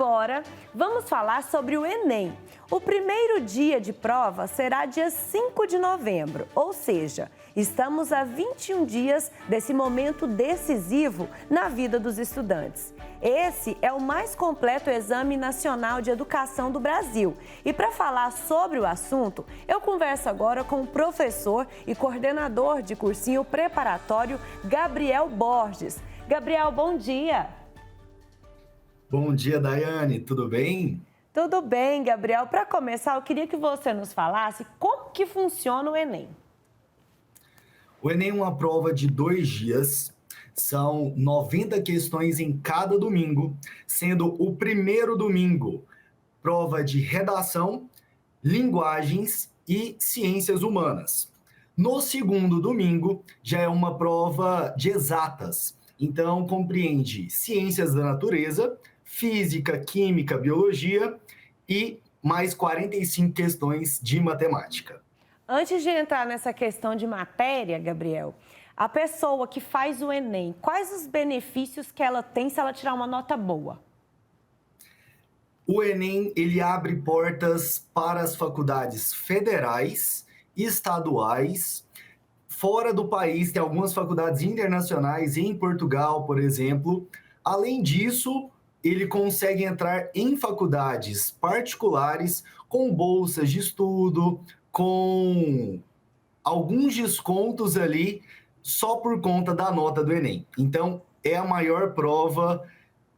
Agora, vamos falar sobre o Enem. O primeiro dia de prova será dia 5 de novembro, ou seja, estamos a 21 dias desse momento decisivo na vida dos estudantes. Esse é o mais completo exame nacional de educação do Brasil. E para falar sobre o assunto, eu converso agora com o professor e coordenador de cursinho preparatório, Gabriel Borges. Gabriel, bom dia! Bom dia, Daiane, tudo bem? Tudo bem, Gabriel. Para começar, eu queria que você nos falasse como que funciona o Enem. O Enem é uma prova de 2 dias, são 90 questões em cada domingo, sendo o primeiro domingo prova de redação, linguagens e ciências humanas. No segundo domingo, já é uma prova de exatas, então compreende ciências da natureza, física, química, biologia e mais 45 questões de matemática. Antes de entrar nessa questão de matéria, Gabriel, a pessoa que faz o Enem, quais os benefícios que ela tem se ela tirar uma nota boa? O Enem, ele abre portas para as faculdades federais, estaduais, fora do país, tem algumas faculdades internacionais, em Portugal, por exemplo. Além disso, ele consegue entrar em faculdades particulares com bolsas de estudo, com alguns descontos ali, só por conta da nota do Enem. Então, é a maior prova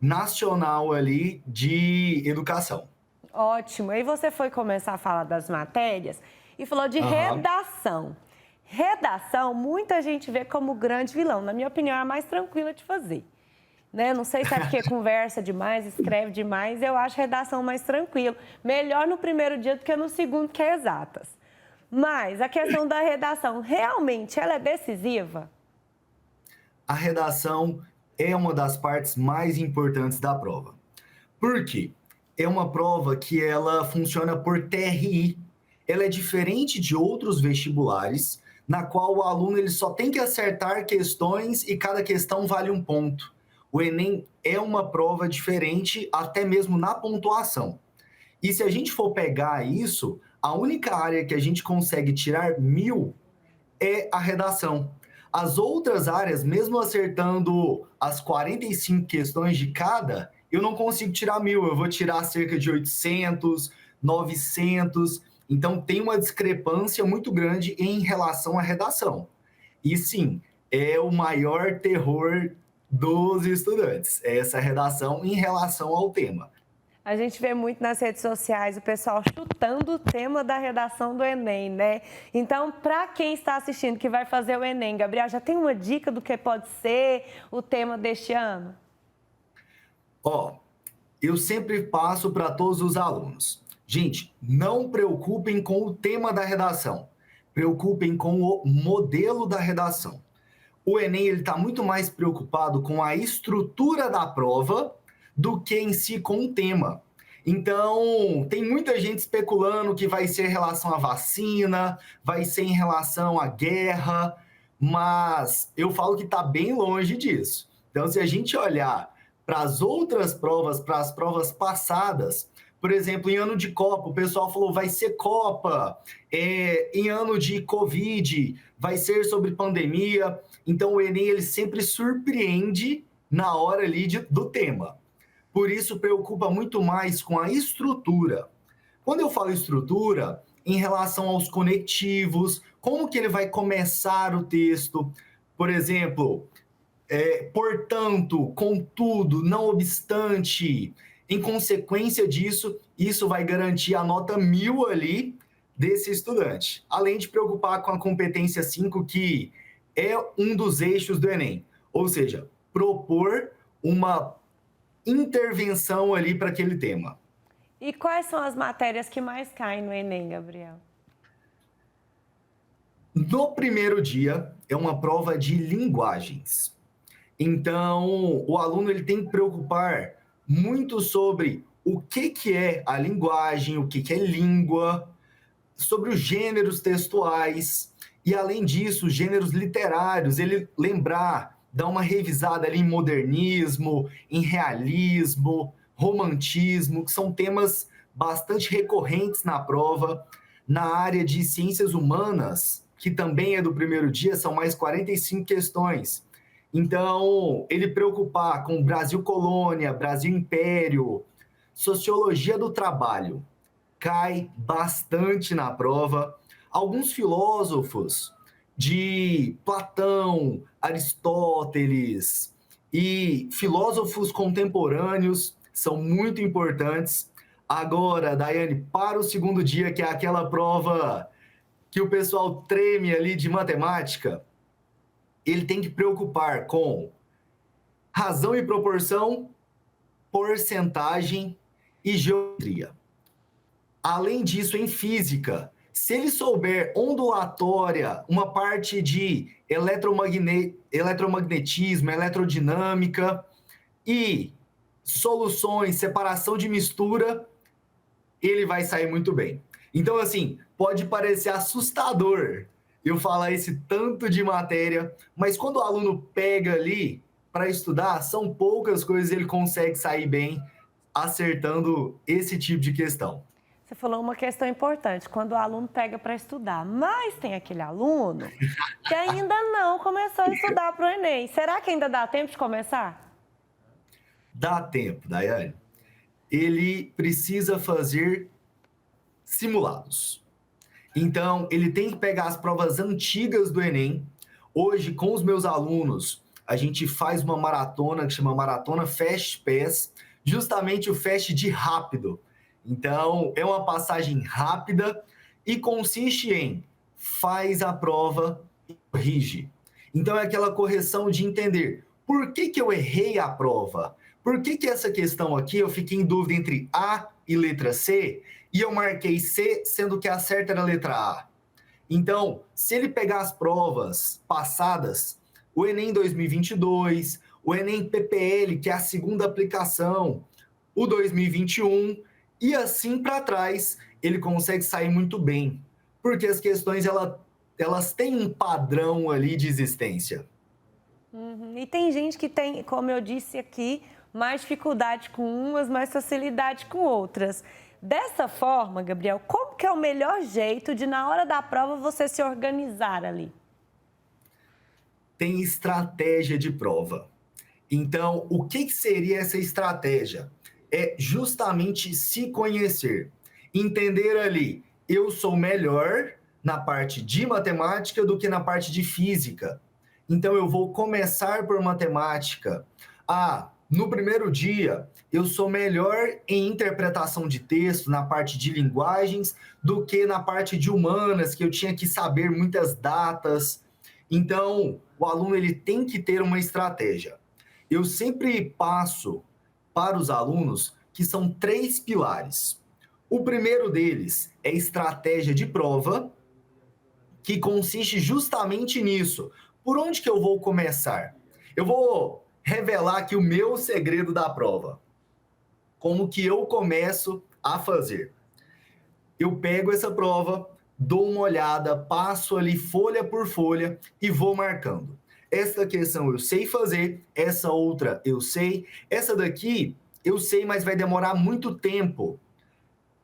nacional ali de educação. Ótimo. Aí você foi começar a falar das matérias e falou de Aham. redação. Redação, muita gente vê como grande vilão. Na minha opinião, é a mais tranquila de fazer. Né? Não sei se é porque conversa demais, escreve demais, eu acho redação mais tranquilo. Melhor no primeiro dia do que no segundo, que é exatas. Mas a questão da redação, realmente, ela é decisiva? A redação é uma das partes mais importantes da prova. Por quê? É uma prova que ela funciona por TRI. Ela é diferente de outros vestibulares, na qual o aluno ele só tem que acertar questões e cada questão vale um ponto. O Enem é uma prova diferente, até mesmo na pontuação. E se a gente for pegar isso, a única área que a gente consegue tirar 1.000 é a redação. As outras áreas, mesmo acertando as 45 questões de cada, eu não consigo tirar 1.000, eu vou tirar cerca de 800, 900. Então, tem uma discrepância muito grande em relação à redação. E sim, é o maior terror dos estudantes, essa redação em relação ao tema. A gente vê muito nas redes sociais o pessoal chutando o tema da redação do Enem, né? Então, para quem está assistindo que vai fazer o Enem, Gabriel, já tem uma dica do que pode ser o tema deste ano? Ó, eu sempre passo para todos os alunos. Gente, não preocupem com o tema da redação. Preocupem com o modelo da redação. O Enem está muito mais preocupado com a estrutura da prova do que em si com o tema. Então, tem muita gente especulando que vai ser em relação à vacina, vai ser em relação à guerra, mas eu falo que está bem longe disso. Então, se a gente olhar para as outras provas, para as provas passadas, por exemplo, em ano de Copa, o pessoal falou vai ser Copa, em ano de Covid, vai ser sobre pandemia. Então, o Enem ele sempre surpreende na hora ali do tema. Por isso, preocupa muito mais com a estrutura. Quando eu falo estrutura, em relação aos conectivos, como que ele vai começar o texto, por exemplo, portanto, contudo, não obstante, em consequência disso, isso vai garantir a nota 1.000 ali desse estudante. Além de preocupar com a competência 5, que é um dos eixos do Enem. Ou seja, propor uma intervenção ali para aquele tema. E quais são as matérias que mais caem no Enem, Gabriel? No primeiro dia, é uma prova de linguagens. Então, o aluno ele tem que preocupar muito sobre o que é a linguagem, o que é língua, sobre os gêneros textuais e, além disso, os gêneros literários. Ele lembrar, dar uma revisada ali em modernismo, em realismo, romantismo, que são temas bastante recorrentes na prova. Na área de ciências humanas, que também é do primeiro dia, são mais 45 questões. Então, ele preocupar com Brasil colônia, Brasil império, sociologia do trabalho, cai bastante na prova. Alguns filósofos de Platão, Aristóteles e filósofos contemporâneos são muito importantes. Agora, Daiane, para o segundo dia, que é aquela prova que o pessoal treme ali de matemática, ele tem que preocupar com razão e proporção, porcentagem e geometria. Além disso, em física, se ele souber ondulatória, uma parte de eletromagnetismo, eletrodinâmica e soluções, separação de mistura, ele vai sair muito bem. Então, assim, pode parecer assustador eu falar esse tanto de matéria, mas quando o aluno pega ali para estudar, são poucas coisas que ele consegue sair bem acertando esse tipo de questão. Você falou uma questão importante, quando o aluno pega para estudar, mas tem aquele aluno que ainda não começou a estudar para o Enem. Será que ainda dá tempo de começar? Dá tempo, Daiane. Ele precisa fazer simulados. Então, ele tem que pegar as provas antigas do Enem. Hoje, com os meus alunos, a gente faz uma maratona que chama Maratona Fast Pass, justamente o fast de rápido. Então, é uma passagem rápida e consiste em faz a prova e corrige. Então, é aquela correção de entender por que eu errei a prova? Por que essa questão aqui eu fiquei em dúvida entre A e letra C e eu marquei C, sendo que a certa era a letra A? Então, se ele pegar as provas passadas, o Enem 2022, o Enem PPL, que é a segunda aplicação, o 2021, e assim para trás, ele consegue sair muito bem, porque as questões elas têm um padrão ali de existência. E tem gente que tem, como eu disse aqui, mais dificuldade com umas, mais facilidade com outras. Dessa forma, Gabriel, como que é o melhor jeito de, na hora da prova, você se organizar ali? Tem estratégia de prova. Então, o que seria essa estratégia? É justamente se conhecer. Entender ali, eu sou melhor na parte de matemática do que na parte de física. Então, eu vou começar por matemática. No primeiro dia, eu sou melhor em interpretação de texto, na parte de linguagens, do que na parte de humanas, que eu tinha que saber muitas datas. Então, o aluno ele tem que ter uma estratégia. Eu sempre passo para os alunos que são 3 pilares. O primeiro deles é estratégia de prova, que consiste justamente nisso. Por onde que eu vou começar? Eu vou revelar aqui o meu segredo da prova. Como que eu começo a fazer? Eu pego essa prova, dou uma olhada, passo ali folha por folha e vou marcando. Essa questão eu sei fazer, essa outra eu sei, essa daqui eu sei, mas vai demorar muito tempo.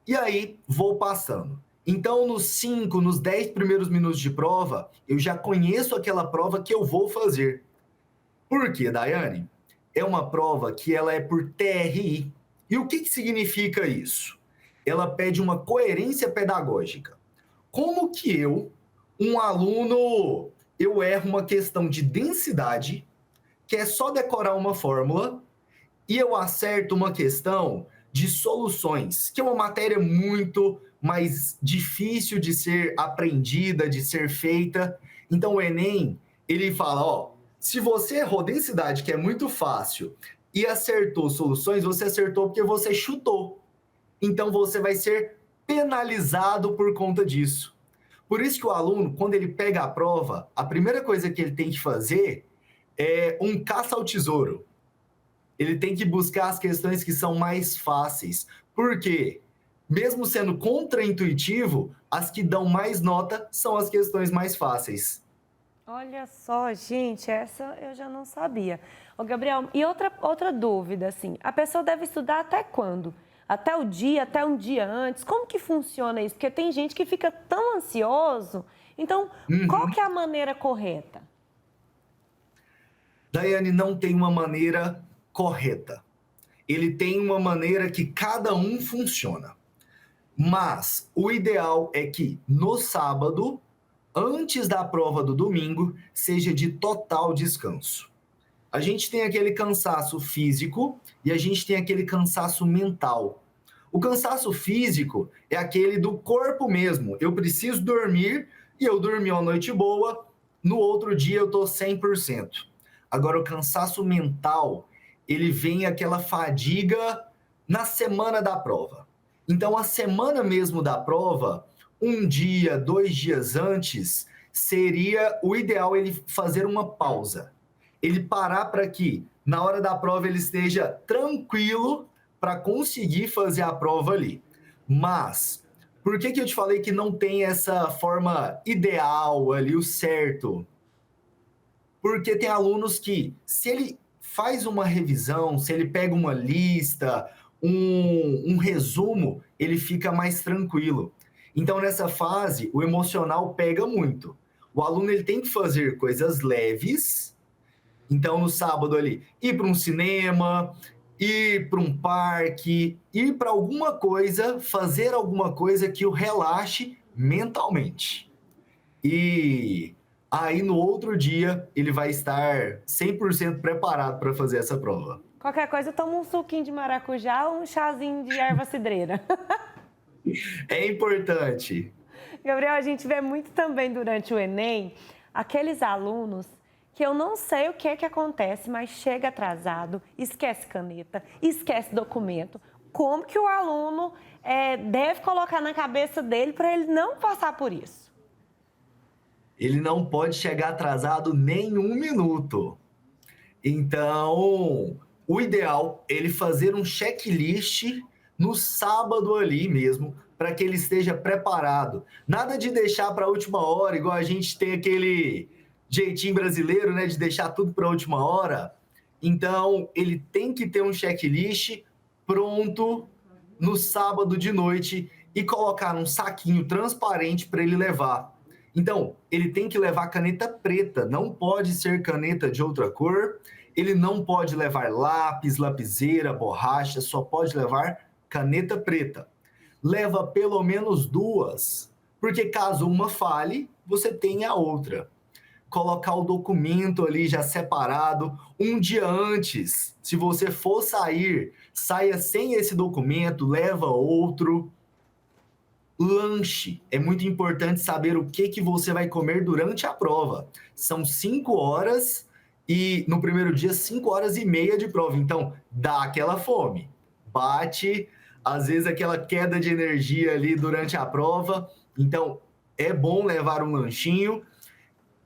E aí vou passando. Então, nos 10 primeiros minutos de prova, eu já conheço aquela prova que eu vou fazer. Por quê, Daiane? É uma prova que ela é por TRI. E o que significa isso? Ela pede uma coerência pedagógica. Como que um aluno, eu erro uma questão de densidade, que é só decorar uma fórmula, e eu acerto uma questão de soluções, que é uma matéria muito mais difícil de ser aprendida, de ser feita. Então, o Enem, ele fala, se você errou densidade, que é muito fácil, e acertou soluções, você acertou porque você chutou. Então, você vai ser penalizado por conta disso. Por isso que o aluno, quando ele pega a prova, a primeira coisa que ele tem que fazer é um caça ao tesouro. Ele tem que buscar as questões que são mais fáceis. Por quê? Mesmo sendo contraintuitivo, as que dão mais nota são as questões mais fáceis. Olha só, gente, essa eu já não sabia. Ô, Gabriel, e outra dúvida, assim, a pessoa deve estudar até quando? Até o dia, até um dia antes? Como que funciona isso? Porque tem gente que fica tão ansioso. Então, qual que é a maneira correta? Daiane, não tem uma maneira correta. Ele tem uma maneira que cada um funciona. Mas o ideal é que no sábado, antes da prova do domingo, seja de total descanso. A gente tem aquele cansaço físico e a gente tem aquele cansaço mental. O cansaço físico é aquele do corpo mesmo. Eu preciso dormir e eu dormi uma noite boa, no outro dia eu estou 100%. Agora, o cansaço mental, ele vem aquela fadiga na semana da prova. Então, a semana mesmo da prova, um dia, 2 dias antes, seria o ideal ele fazer uma pausa. Ele parar para que, na hora da prova, ele esteja tranquilo para conseguir fazer a prova ali. Mas, por que eu te falei que não tem essa forma ideal ali, o certo? Porque tem alunos que, se ele faz uma revisão, se ele pega uma lista, um resumo, ele fica mais tranquilo. Então, nessa fase, o emocional pega muito. O aluno ele tem que fazer coisas leves. Então, no sábado ali, ir para um cinema, ir para um parque, ir para alguma coisa, fazer alguma coisa que o relaxe mentalmente. E aí, no outro dia, ele vai estar 100% preparado para fazer essa prova. Qualquer coisa, toma um suquinho de maracujá ou um chazinho de erva cidreira. É importante. Gabriel, a gente vê muito também durante o Enem, aqueles alunos que eu não sei o que é que acontece, mas chega atrasado, esquece caneta, esquece documento. Como que o aluno deve colocar na cabeça dele para ele não passar por isso? Ele não pode chegar atrasado nem 1 minuto. Então, o ideal é ele fazer um checklist no sábado ali mesmo, para que ele esteja preparado. Nada de deixar para a última hora, igual a gente tem aquele jeitinho brasileiro, né, de deixar tudo para a última hora. Então, ele tem que ter um checklist pronto no sábado de noite e colocar num saquinho transparente para ele levar. Então, ele tem que levar caneta preta, não pode ser caneta de outra cor, ele não pode levar lápis, lapiseira, borracha, só pode levar caneta preta. Leva pelo menos 2, porque caso uma falhe, você tem a outra. Colocar o documento ali já separado, um dia antes. Se você for sair, saia sem esse documento, leva outro. Lanche. É muito importante saber o que você vai comer durante a prova. São 5 horas e no primeiro dia 5 horas e meia de prova. Então, dá aquela fome. Bate, às vezes, aquela queda de energia ali durante a prova. Então, é bom levar um lanchinho.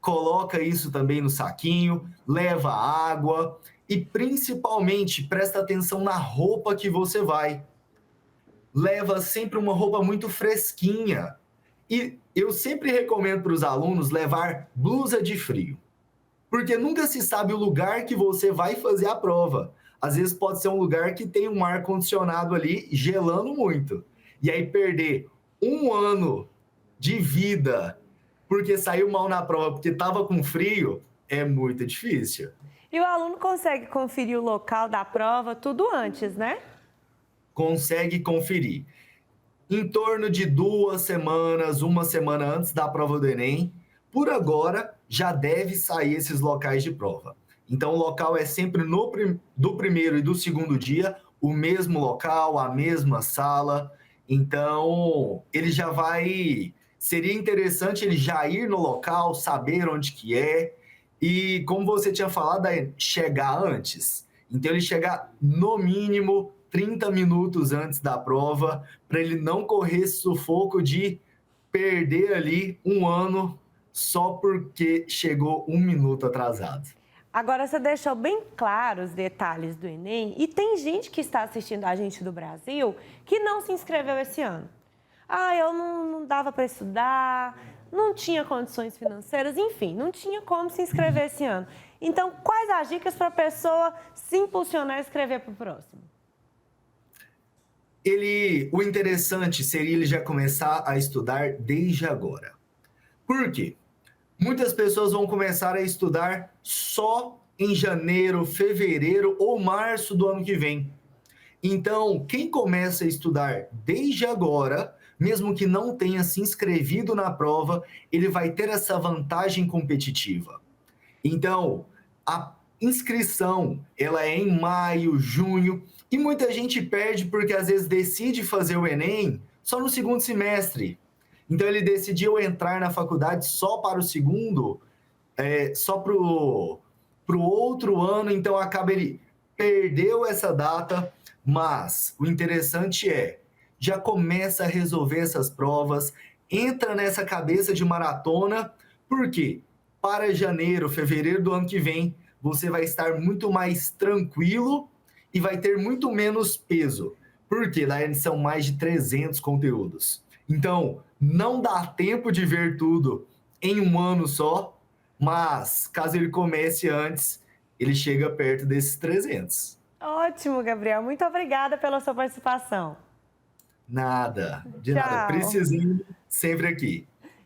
Coloca isso também no saquinho, leva água e, principalmente, presta atenção na roupa que você vai. Leva sempre uma roupa muito fresquinha. E eu sempre recomendo para os alunos levar blusa de frio, porque nunca se sabe o lugar que você vai fazer a prova. Às vezes pode ser um lugar que tem um ar-condicionado ali gelando muito. E aí perder 1 ano de vida porque saiu mal na prova, porque estava com frio, é muito difícil. E o aluno consegue conferir o local da prova tudo antes, né? Consegue conferir. Em torno de 2 semanas, 1 semana antes da prova do Enem, por agora, já deve sair esses locais de prova. Então, o local é sempre do primeiro e do segundo dia, o mesmo local, a mesma sala. Então, ele já vai... Seria interessante ele já ir no local, saber onde que é. E, como você tinha falado, chegar antes. Então, ele chegar, no mínimo, 30 minutos antes da prova, para ele não correr esse sufoco de perder ali 1 ano só porque chegou 1 minuto atrasado. Agora, você deixou bem claro os detalhes do Enem e tem gente que está assistindo a gente do Brasil que não se inscreveu esse ano. Eu não dava para estudar, não tinha condições financeiras, enfim, não tinha como se inscrever esse ano. Então, quais as dicas para a pessoa se impulsionar a escrever para o próximo? O interessante seria ele já começar a estudar desde agora. Por quê? Muitas pessoas vão começar a estudar só em janeiro, fevereiro ou março do ano que vem. Então, quem começa a estudar desde agora, mesmo que não tenha se inscrevido na prova, ele vai ter essa vantagem competitiva. Então, a inscrição, ela é em maio, junho, e muita gente perde porque às vezes decide fazer o Enem só no segundo semestre. Então, ele decidiu entrar na faculdade só para o segundo, só para o outro ano, então acaba ele perdeu essa data, mas o interessante já começa a resolver essas provas, entra nessa cabeça de maratona, porque para janeiro, fevereiro do ano que vem, você vai estar muito mais tranquilo e vai ter muito menos peso, porque lá são mais de 300 conteúdos. Então, não dá tempo de ver tudo em um ano só, mas caso ele comece antes, ele chega perto desses 300. Ótimo, Gabriel. Muito obrigada pela sua participação. Nada, de nada. Tchau. Precisando, sempre aqui.